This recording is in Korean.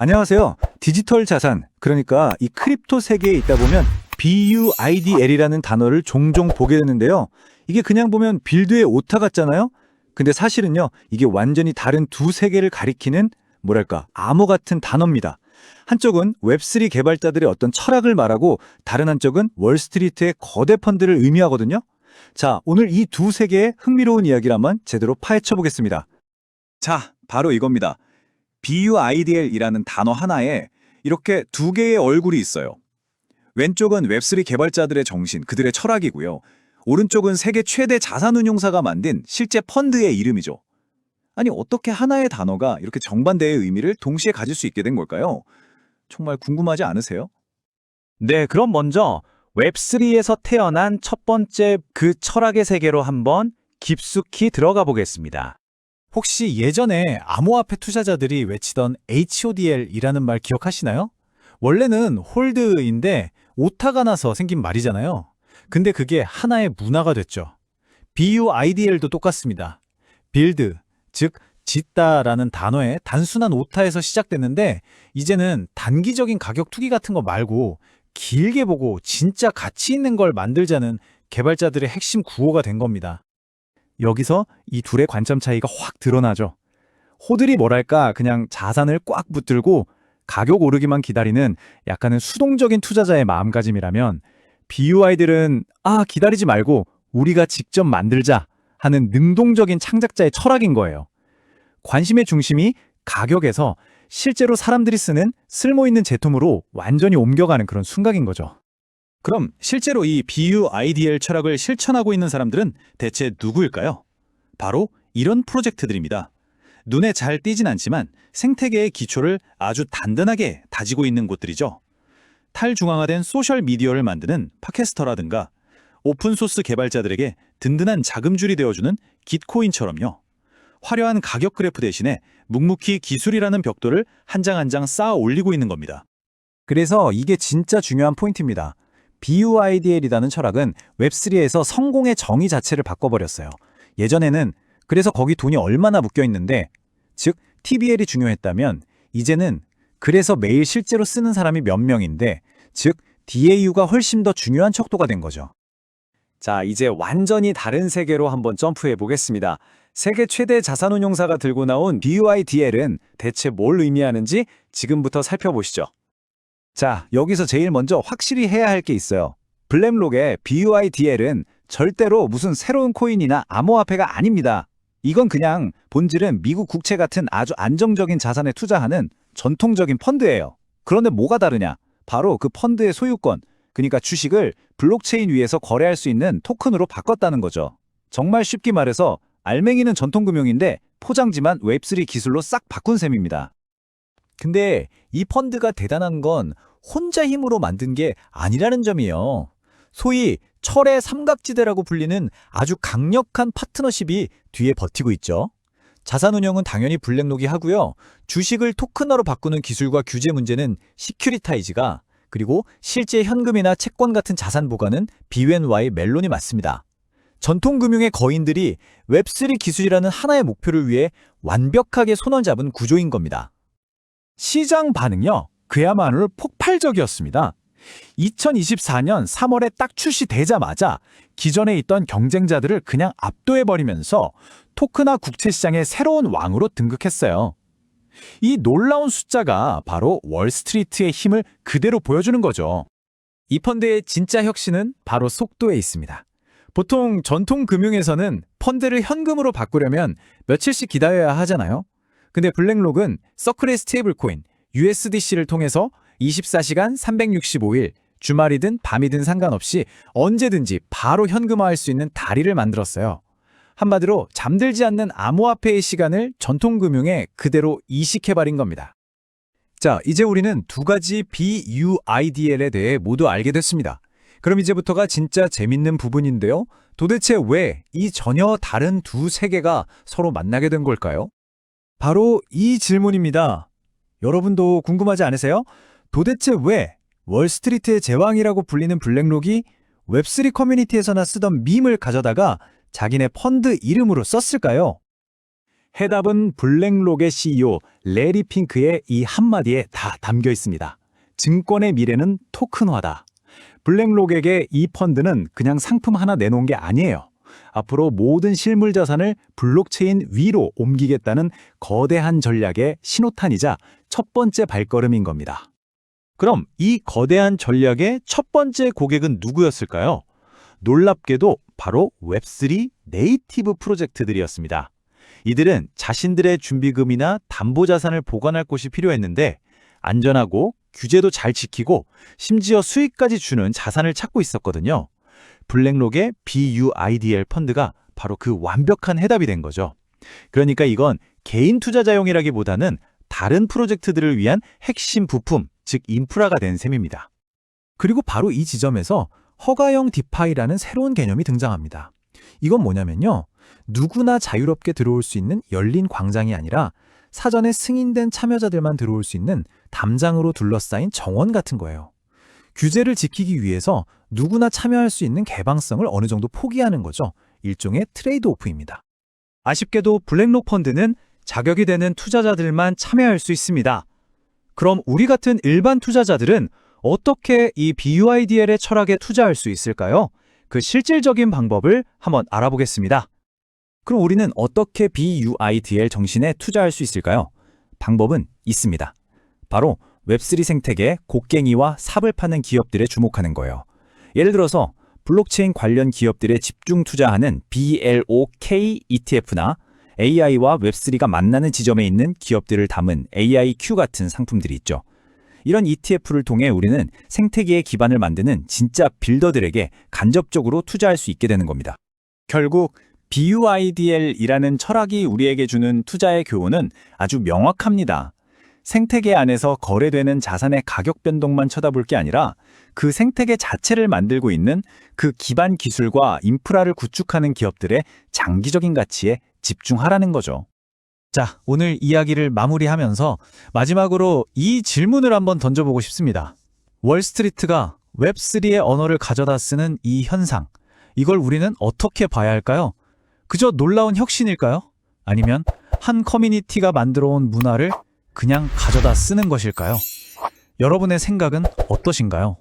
안녕하세요. 디지털 자산, 그러니까 이 크립토 세계에 있다 보면 BUIDL이라는 단어를 종종 보게 되는데요. 이게 그냥 보면 빌드의 오타 같잖아요. 근데 사실은요, 이게 완전히 다른 두 세계를 가리키는 뭐랄까, 암호 같은 단어입니다. 한쪽은 웹3 개발자들의 어떤 철학을 말하고 다른 한쪽은 월스트리트의 거대 펀드를 의미하거든요. 자, 오늘 이 두 세계의 흥미로운 이야기를 한번 제대로 파헤쳐 보겠습니다. 자, 바로 이겁니다. BUIDL이라는 단어 하나에 이렇게 두 개의 얼굴이 있어요. 왼쪽은 웹3 개발자들의 정신, 그들의 철학이고요. 오른쪽은 세계 최대 자산운용사가 만든 실제 펀드의 이름이죠. 아니, 어떻게 하나의 단어가 이렇게 정반대의 의미를 동시에 가질 수 있게 된 걸까요? 정말 궁금하지 않으세요? 네, 그럼 먼저 웹3에서 태어난 첫 번째 그 철학의 세계로 한번 깊숙이 들어가 보겠습니다. 혹시 예전에 암호화폐 투자자들이 외치던 HODL이라는 말 기억하시나요? 원래는 홀드인데 오타가 나서 생긴 말이잖아요. 근데 그게 하나의 문화가 됐죠. BUIDL도 똑같습니다. 빌드, 즉 짓다라는 단어의 단순한 오타에서 시작됐는데 이제는 단기적인 가격 투기 같은 거 말고 길게 보고 진짜 가치 있는 걸 만들자는 개발자들의 핵심 구호가 된 겁니다. 여기서 이 둘의 관점 차이가 확 드러나죠. 호들이 뭐랄까 그냥 자산을 꽉 붙들고 가격 오르기만 기다리는 약간은 수동적인 투자자의 마음가짐이라면 BUI들은 기다리지 말고 우리가 직접 만들자 하는 능동적인 창작자의 철학인 거예요. 관심의 중심이 가격에서 실제로 사람들이 쓰는 쓸모있는 제품으로 완전히 옮겨가는 그런 순간인 거죠. 그럼 실제로 이 BUIDL 철학을 실천하고 있는 사람들은 대체 누구일까요? 바로 이런 프로젝트들입니다. 눈에 잘 띄진 않지만 생태계의 기초를 아주 단단하게 다지고 있는 곳들이죠. 탈중앙화된 소셜미디어를 만드는 팟캐스터라든가 오픈소스 개발자들에게 든든한 자금줄이 되어주는 깃코인처럼요. 화려한 가격 그래프 대신에 묵묵히 기술이라는 벽돌을 한 장 한 장 쌓아 올리고 있는 겁니다. 그래서 이게 진짜 중요한 포인트입니다. BUIDL이라는 철학은 웹3에서 성공의 정의 자체를 바꿔버렸어요. 예전에는 그래서 거기 돈이 얼마나 묶여 있는데, 즉 TBL이 중요했다면 이제는 그래서 매일 실제로 쓰는 사람이 몇 명인데, 즉 DAU가 훨씬 더 중요한 척도가 된 거죠. 자, 이제 완전히 다른 세계로 한번 점프해 보겠습니다. 세계 최대 자산운용사가 들고 나온 BUIDL은 대체 뭘 의미하는지 지금부터 살펴보시죠. 자, 여기서 제일 먼저 확실히 해야 할 게 있어요. 블랙록의 BUIDL은 절대로 무슨 새로운 코인이나 암호화폐가 아닙니다. 이건 그냥 본질은 미국 국채 같은 아주 안정적인 자산에 투자하는 전통적인 펀드예요. 그런데 뭐가 다르냐? 바로 그 펀드의 소유권, 그러니까 주식을 블록체인 위에서 거래할 수 있는 토큰으로 바꿨다는 거죠. 정말 쉽게 말해서 알맹이는 전통금융인데 포장지만 웹3 기술로 싹 바꾼 셈입니다. 근데 이 펀드가 대단한 건 혼자 힘으로 만든 게 아니라는 점이에요. 소위 철의 삼각지대라고 불리는 아주 강력한 파트너십이 뒤에 버티고 있죠. 자산운용은 당연히 블랙록이 하고요. 주식을 토큰화로 바꾸는 기술과 규제 문제는 시큐리타이즈가, 그리고 실제 현금이나 채권 같은 자산 보관은 BNY 멜론이 맡습니다. 전통금융의 거인들이 웹3 기술이라는 하나의 목표를 위해 완벽하게 손을 잡은 구조인 겁니다. 시장 반응요, 그야말로 폭발적이었습니다. 2024년 3월에 딱 출시되자마자 기존에 있던 경쟁자들을 그냥 압도해버리면서 토크나 국채시장의 새로운 왕으로 등극했어요. 이 놀라운 숫자가 바로 월스트리트의 힘을 그대로 보여주는 거죠. 이 펀드의 진짜 혁신은 바로 속도에 있습니다. 보통 전통 금융에서는 펀드를 현금으로 바꾸려면 며칠씩 기다려야 하잖아요. 근데 블랙록은 서클의 스테이블 코인 USDC를 통해서 24시간 365일 주말이든 밤이든 상관없이 언제든지 바로 현금화할 수 있는 다리를 만들었어요. 한마디로 잠들지 않는 암호화폐의 시간을 전통금융에 그대로 이식해버린 겁니다. 자, 이제 우리는 두 가지 BUIDL에 대해 모두 알게 됐습니다. 그럼 이제부터가 진짜 재밌는 부분인데요. 도대체 왜 이 전혀 다른 두 세계가 서로 만나게 된 걸까요? 바로 이 질문입니다. 여러분도 궁금하지 않으세요? 도대체 왜 월스트리트의 제왕이라고 불리는 블랙록이 웹3 커뮤니티에서나 쓰던 밈을 가져다가 자기네 펀드 이름으로 썼을까요? 해답은 블랙록의 CEO 레리 핑크의 이 한마디에 다 담겨 있습니다. 증권의 미래는 토큰화다. 블랙록에게 이 펀드는 그냥 상품 하나 내놓은 게 아니에요. 앞으로 모든 실물 자산을 블록체인 위로 옮기겠다는 거대한 전략의 신호탄이자 첫 번째 발걸음인 겁니다. 그럼 이 거대한 전략의 첫 번째 고객은 누구였을까요? 놀랍게도 바로 웹3 네이티브 프로젝트들이었습니다. 이들은 자신들의 준비금이나 담보자산을 보관할 곳이 필요했는데 안전하고 규제도 잘 지키고 심지어 수익까지 주는 자산을 찾고 있었거든요. 블랙록의 BUIDL 펀드가 바로 그 완벽한 해답이 된 거죠. 그러니까 이건 개인 투자자용이라기보다는 다른 프로젝트들을 위한 핵심 부품, 즉 인프라가 된 셈입니다. 그리고 바로 이 지점에서 허가형 디파이라는 새로운 개념이 등장합니다. 이건 뭐냐면요. 누구나 자유롭게 들어올 수 있는 열린 광장이 아니라 사전에 승인된 참여자들만 들어올 수 있는 담장으로 둘러싸인 정원 같은 거예요. 규제를 지키기 위해서 누구나 참여할 수 있는 개방성을 어느 정도 포기하는 거죠. 일종의 트레이드 오프입니다. 아쉽게도 블랙록 펀드는 자격이 되는 투자자들만 참여할 수 있습니다. 그럼 우리 같은 일반 투자자들은 어떻게 이 BUIDL의 철학에 투자할 수 있을까요? 그 실질적인 방법을 한번 알아보겠습니다. 그럼 우리는 어떻게 BUIDL 정신에 투자할 수 있을까요? 방법은 있습니다. 바로 웹3 생태계의 곡괭이와 삽을 파는 기업들에 주목하는 거예요. 예를 들어서 블록체인 관련 기업들에 집중 투자하는 BLOK ETF나 AI와 웹3가 만나는 지점에 있는 기업들을 담은 AIQ 같은 상품들이 있죠. 이런 ETF를 통해 우리는 생태계의 기반을 만드는 진짜 빌더들에게 간접적으로 투자할 수 있게 되는 겁니다. 결국 BUIDL이라는 철학이 우리에게 주는 투자의 교훈은 아주 명확합니다. 생태계 안에서 거래되는 자산의 가격 변동만 쳐다볼 게 아니라 그 생태계 자체를 만들고 있는 그 기반 기술과 인프라를 구축하는 기업들의 장기적인 가치에 집중하라는 거죠. 자, 오늘 이야기를 마무리하면서 마지막으로 이 질문을 한번 던져보고 싶습니다. 월스트리트가 웹3의 언어를 가져다 쓰는 이 현상, 이걸 우리는 어떻게 봐야 할까요? 그저 놀라운 혁신일까요? 아니면 한 커뮤니티가 만들어온 문화를 그냥 가져다 쓰는 것일까요? 여러분의 생각은 어떠신가요?